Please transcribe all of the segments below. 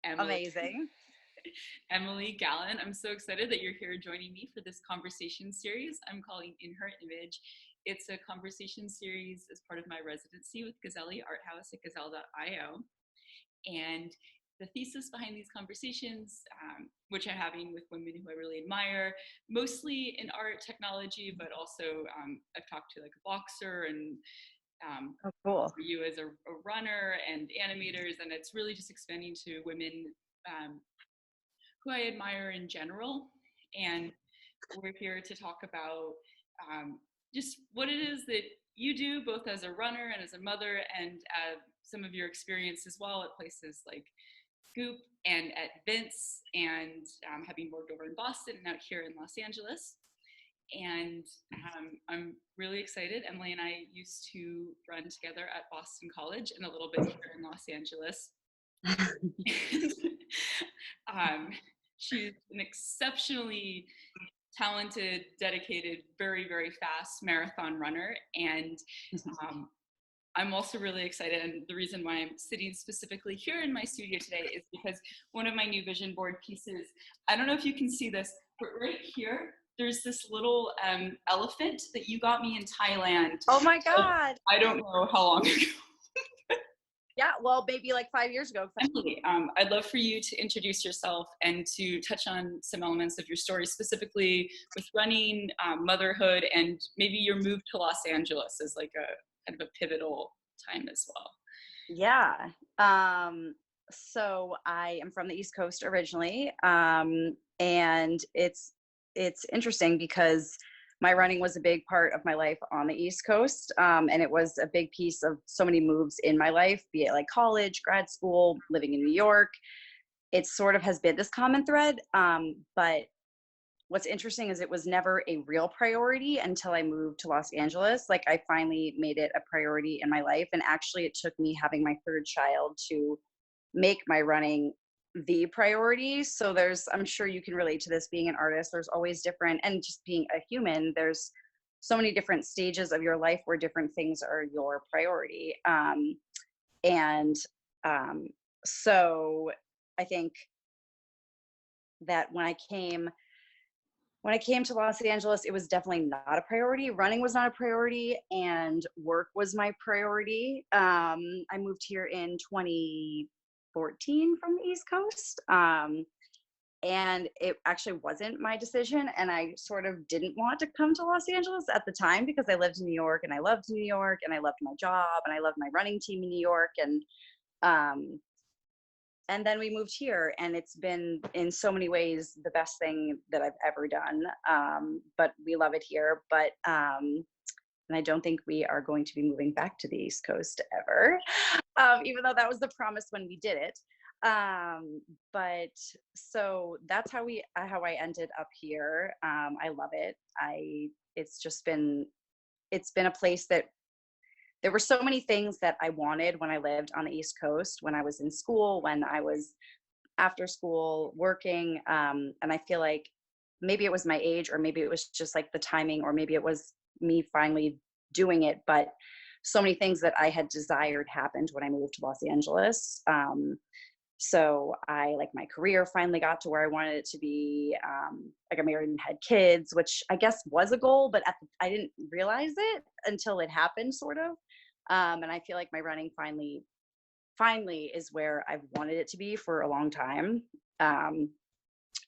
Emily. Amazing. Emily Gallen. I'm so excited that you're here joining me for this conversation series I'm calling In Her Image. It's a conversation series as part of my residency with Gazelli Art House at gazelle.io. And the thesis behind these conversations, which I'm having with women who I really admire, mostly in art technology, but also I've talked to like a boxer and Oh, cool. you as a runner and animators, and it's really just expanding to women um, who I admire in general. And we're here to talk about just what it is that you do, both as a runner and as a mother, and some of your experience as well at places like Goop and at Vince, and having worked over in Boston and out here in Los Angeles. And I'm really excited. Emily and I used to run together at Boston College and a little bit here in Los Angeles. um, she's an exceptionally talented, dedicated, very, very fast marathon runner. And I'm also really excited. And the reason why I'm sitting specifically here in my studio today is because one of my new vision board pieces, I don't know if you can see this, but right here, there's this little elephant that you got me in Thailand. Oh my God. I don't know how long ago. Yeah, well, maybe like 5 years ago. Emily, I'd love for you to introduce yourself and to touch on some elements of your story, specifically with running, motherhood, and maybe your move to Los Angeles as like a kind of a pivotal time as well. Yeah. So I am from the East Coast originally. And it's interesting because my running was a big part of my life on the East Coast. And it was a big piece of so many moves in my life, be it like college, grad school, living in New York. It sort of has been this common thread. But what's interesting is it was never a real priority until I moved to Los Angeles. Like I finally made it a priority in my life. And actually it took me having my third child to make my running the priority. So I'm sure you can relate to this being an artist. There's always different, and just being a human, there's so many different stages of your life where different things are your priority. And so I think that when I came to Los Angeles, it was definitely not a priority. Running was not a priority, and work was my priority. I moved here in 2014 from the East Coast. And it actually wasn't my decision. And I sort of didn't want to come to Los Angeles at the time because I lived in New York and I loved New York and I loved my job and I loved my running team in New York. Um, and then we moved here, and it's been in so many ways the best thing that I've ever done. But we love it here. And I don't think we are going to be moving back to the East Coast ever, even though that was the promise when we did it. But so that's how I ended up here. I love it. It's been a place that there were so many things that I wanted when I lived on the East Coast, when I was in school, when I was after school working. And I feel like maybe it was my age, or maybe it was just like the timing, or maybe it was me finally doing it. But so many things that I had desired happened when I moved to Los Angeles. So like my career finally got to where I wanted it to be. I got married and had kids, which I guess was a goal, but I didn't realize it until it happened, sort of. And I feel like my running finally is where I've wanted it to be for a long time.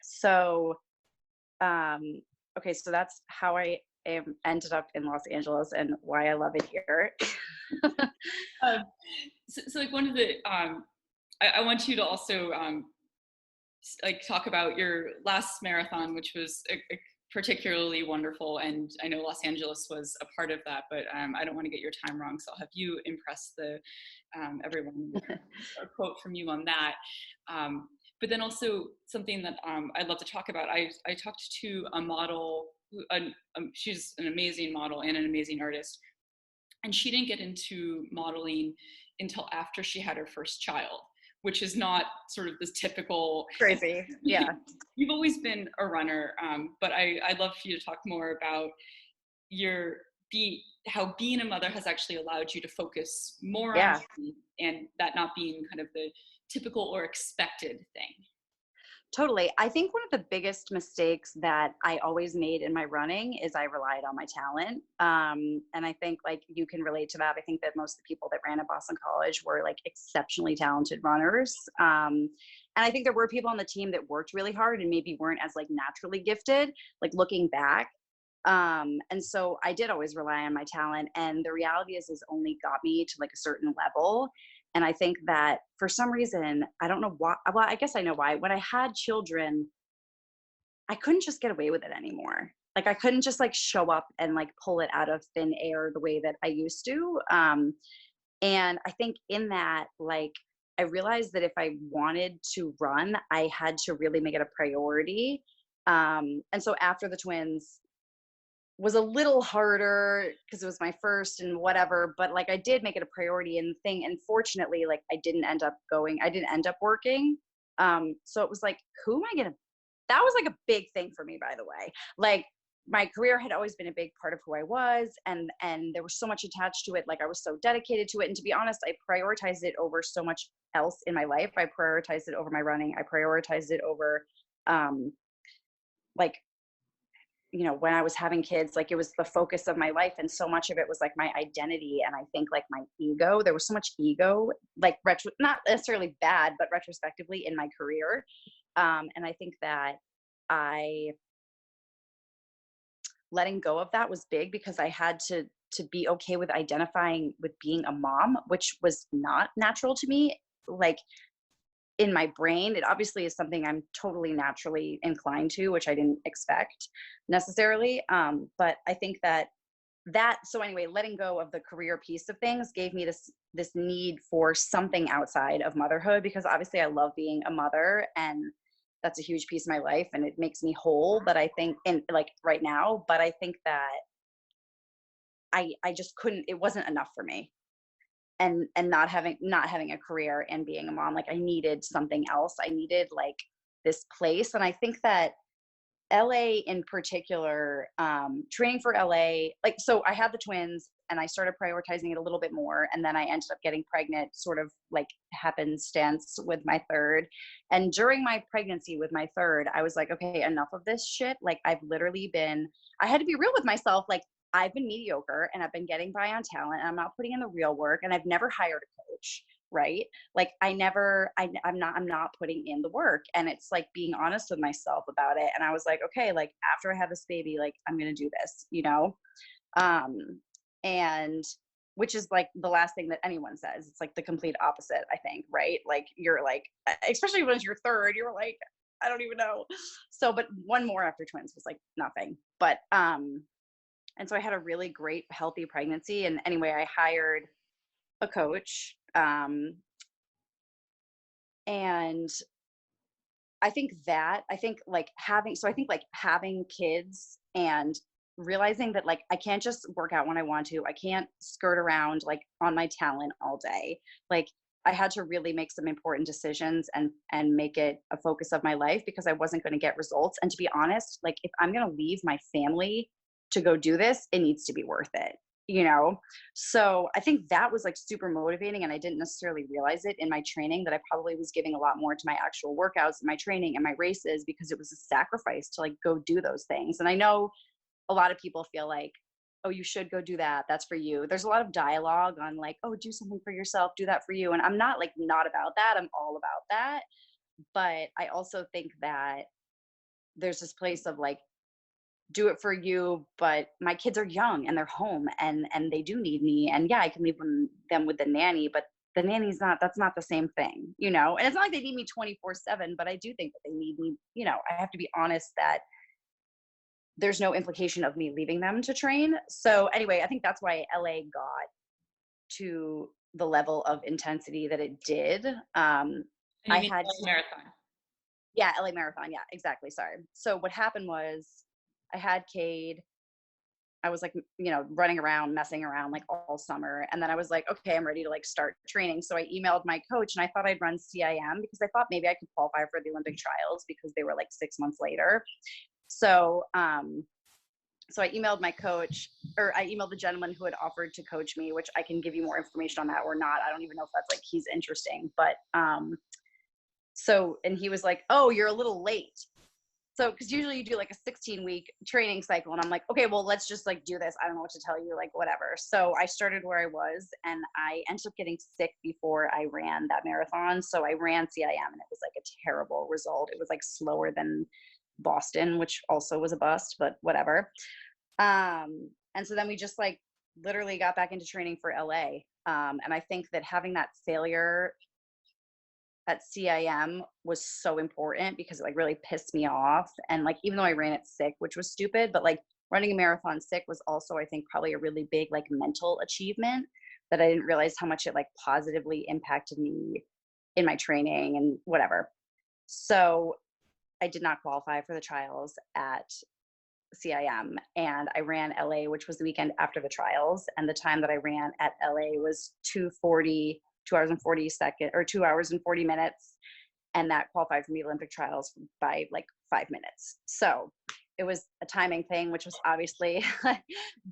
So okay, so that's how I ended up in Los Angeles and why I love it here. So like one of the I want you to also like talk about your last marathon, which was a particularly wonderful, and I know Los Angeles was a part of that, but I don't want to get your time wrong, so I'll have you impress everyone with a quote from you on that. But then also something that I'd love to talk about. I talked to a model, she's an amazing model and an amazing artist, and she didn't get into modeling until after she had her first child, which is not sort of this typical Crazy. Yeah. You've always been a runner, but I'd love for you to talk more about how being a mother has actually allowed you to focus more on Yeah. and that not being kind of typical or expected thing? Totally. I think one of the biggest mistakes that I always made in my running is I relied on my talent. And I think like you can relate to that. I think that most of the people that ran at Boston College were like exceptionally talented runners. And I think there were people on the team that worked really hard and maybe weren't as like naturally gifted, like looking back. And so I did always rely on my talent. And the reality is only got me to like a certain level. And I think that for some reason, I don't know why, well, I guess I know why. When I had children, I couldn't just get away with it anymore. Like I couldn't just like show up and like pull it out of thin air the way that I used to. And I think in that, like, I realized that if I wanted to run, I had to really make it a priority. And so after the twins, was a little harder because it was my first and whatever, but like I did make it a priority and thing. And fortunately, like I didn't end up working. So it was like, who am I gonna, that was like a big thing for me, by the way. Like my career had always been a big part of who I was, and there was so much attached to it. Like I was so dedicated to it. And to be honest, I prioritized it over so much else in my life. I prioritized it over my running. I prioritized it over like when I was having kids, like it was the focus of my life. And so much of it was like my identity. And I think like my ego, there was so much ego, like not necessarily bad, but retrospectively in my career. And I think that letting go of that was big because I had to be okay with identifying with being a mom, which was not natural to me. Like in my brain, it obviously is something I'm totally naturally inclined to, which I didn't expect necessarily. But I think so anyway, letting go of the career piece of things gave me this need for something outside of motherhood, because obviously I love being a mother and that's a huge piece of my life and it makes me whole. But I think like right now, but I think that I just couldn't, it wasn't enough for me. And not having a career and being a mom, like I needed something else. I needed like this place. And I think that LA in particular, training for LA, like, so I had the twins and I started prioritizing it a little bit more. And then I ended up getting pregnant, sort of like happenstance, with my third. And during my pregnancy with my third, I was like, okay, enough of this shit. Like I had to be real with myself. Like I've been mediocre and I've been getting by on talent and I'm not putting in the real work, and I've never hired a coach, right? Like I'm not putting in the work. And it's like being honest with myself about it. And I was like, okay, like after I have this baby, like I'm going to do this, and which is like the last thing that anyone says. It's like the complete opposite, I think, right? Like you're like, especially when you're third, you're like, I don't even know. So, but one more after twins was like nothing. But, and so I had a really great, healthy pregnancy. And anyway, I hired a coach. And I think like having kids and realizing that like I can't just work out when I want to. I can't skirt around like on my talent all day. Like I had to really make some important decisions and make it a focus of my life, because I wasn't going to get results. And to be honest, like if I'm going to leave my family to go do this, it needs to be worth it, So I think that was like super motivating, and I didn't necessarily realize it in my training, that I probably was giving a lot more to my actual workouts and my training and my races, because it was a sacrifice to like go do those things. And I know a lot of people feel like, oh, you should go do that, that's for you. There's a lot of dialogue on like, oh, do something for yourself, do that for you. And I'm not about that. I'm all about that. But I also think that there's this place of like, do it for you, but my kids are young and they're home and they do need me. And yeah, I can leave them with the nanny, but the nanny's that's not the same thing, And it's not like they need me 24/7, but I do think that they need me, I have to be honest that there's no implication of me leaving them to train. So anyway, I think that's why LA got to the level of intensity that it did. And you I mean had LA Marathon. Yeah, LA Marathon. Yeah, exactly. Sorry. So what happened was I had Cade. I was like, running around, messing around like all summer. And then I was like, okay, I'm ready to like start training. So I emailed my coach and I thought I'd run CIM because I thought maybe I could qualify for the Olympic trials because they were like 6 months later. So So I emailed my coach, or I emailed the gentleman who had offered to coach me, which I can give you more information on that or not. I don't even know if that's like, he's interesting, but so, and he was like, oh, you're a little late. So, because usually you do like a 16-week training cycle, and I'm like, okay, well, let's just like do this. I don't know what to tell you, like whatever. So I started where I was, and I ended up getting sick before I ran that marathon. So I ran CIM, and it was like a terrible result. It was like slower than Boston, which also was a bust, but whatever. And so then we just like literally got back into training for LA. And I think that having that failure at CIM was so important because it like really pissed me off. And like, even though I ran it sick, which was stupid, but like running a marathon sick was also, I think, probably a really big like mental achievement that I didn't realize how much it like positively impacted me in my training and whatever. So I did not qualify for the trials at CIM, and I ran LA, which was the weekend after the trials. And the time that I ran at LA was 2 hours and 40 seconds, or 2 hours and 40 minutes. And that qualified for the Olympic trials by like 5 minutes. So it was a timing thing, which was obviously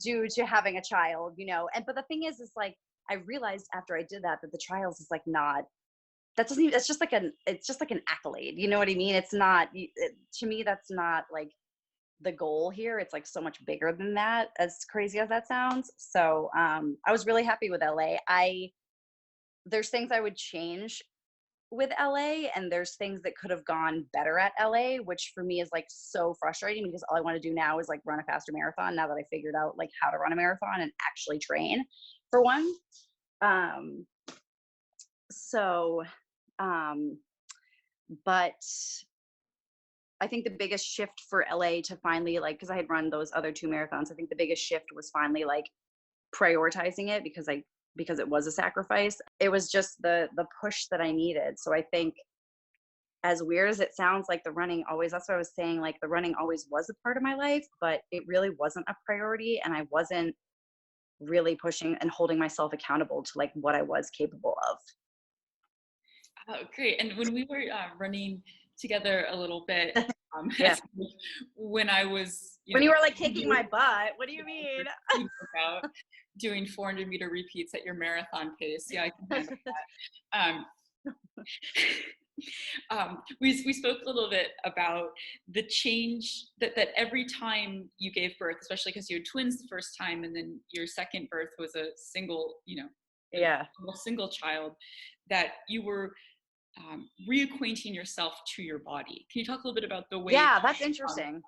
due to having a child, you know. And, but the thing is like, I realized after I did that, that the trials is like not, that doesn't even, it's just like it's just like an accolade. You know what I mean? It's not, to me, that's not like the goal here. It's like so much bigger than that, as crazy as that sounds. So I was really happy with LA. There's things I would change with LA, and there's things that could have gone better at LA, which for me is like so frustrating because all I want to do now is like run a faster marathon now that I figured out like how to run a marathon and actually train for one. So but I think the biggest shift for LA to finally like, because I had run those other 2 marathons, I think the biggest shift was finally like prioritizing it because it was a sacrifice. It was just the push that I needed. So I think, as weird as it sounds, like the running always, that's what I was saying, like the running always was a part of my life, but it really wasn't a priority, and I wasn't really pushing and holding myself accountable to like what I was capable of. Oh, great. And when we were running together a little bit, Yeah. when I was, When you were like kicking my butt, what do you mean? About doing 400-meter repeats at your marathon pace. Yeah, I can handle that. We spoke a little bit about the change that every time you gave birth, especially because you had twins the first time, and then your second birth was a single, Yeah, a single child, that you were reacquainting yourself to your body. Can you talk a little bit about the way? Yeah, that's interesting.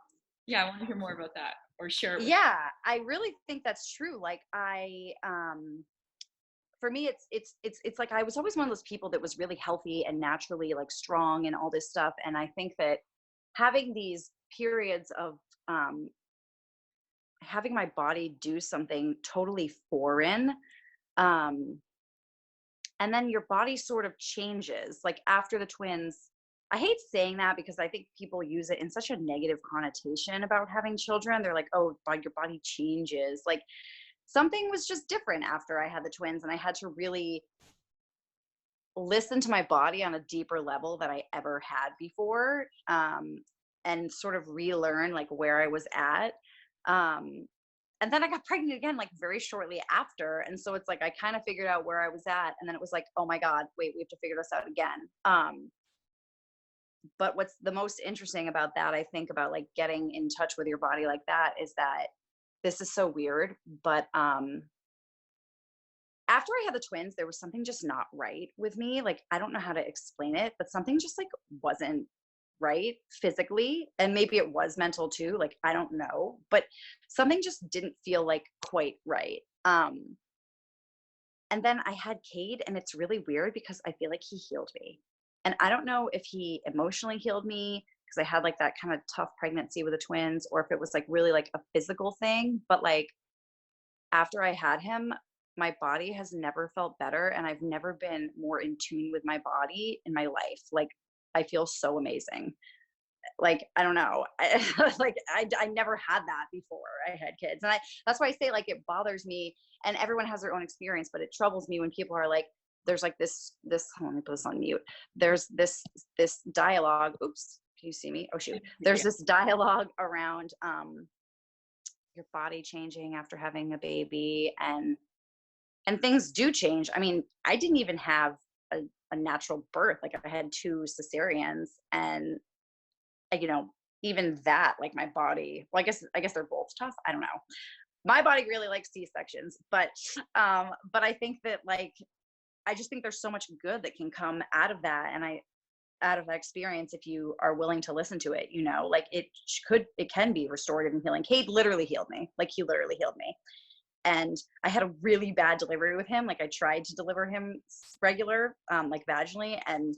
Yeah, I want to hear more about that, or share it with Yeah, I really think that's true. Like for me, it's like I was always one of those people that was really healthy and naturally like strong and all this stuff. And I think that having these periods of having my body do something totally foreign, um, and then your body sort of changes. Like after the twins, I hate saying that because I think people use it in such a negative connotation about having children. They're like, oh, your body changes. Like something was just different after I had the twins, and I had to really listen to my body on a deeper level that I ever had before, and sort of relearn like where I was at. Um, and then I got pregnant again, like very shortly after. And so it's like I kind of figured out where I was at, and then it was like, oh my God, wait, we have to figure this out again. But what's the most interesting about that, I think, about like getting in touch with your body like that, is that this is so weird, but after I had the twins, there was something just not right with me. Like, I don't know how to explain it, but something just like wasn't right physically. And maybe it was mental too. Like, I don't know, but something just didn't feel like quite right. And then I had Cade, and it's really weird because I feel like he healed me. And I don't know if he emotionally healed me because I had like that kind of tough pregnancy with the twins, or if it was like really like a physical thing. But like after I had him, my body has never felt better, and I've never been more in tune with my body in my life. Like I feel so amazing. Like I don't know, I never had that before I had kids, and that's why I say like it bothers me. And everyone has their own experience, but it troubles me when people are like, there's like this hold on, let me put this on mute. There's this dialogue. Oops, can you see me? Oh shoot. There's this dialogue around your body changing after having a baby, and things do change. I mean, I didn't even have a natural birth. Like I had two cesareans, and you know, even that, like my body, well, I guess they're both tough. I don't know. My body really likes C-sections, but I think that like I just think there's so much good that can come out of that, and I out of that experience if you are willing to listen to it. Like it can be restorative and healing. Cade literally healed me. Like he literally healed me. And I had a really bad delivery with him. Like I tried to deliver him regular, like vaginally, and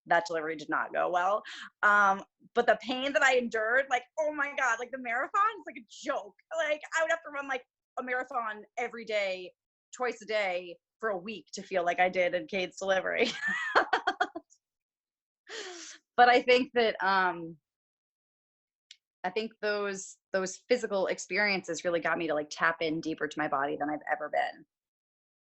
that delivery did not go well. But the pain that I endured, like, oh my God, like the marathon is like a joke. Like I would have to run like a marathon every day, twice a day for a week to feel like I did in Cade's delivery. But I think those physical experiences really got me to like tap in deeper to my body than I've ever been.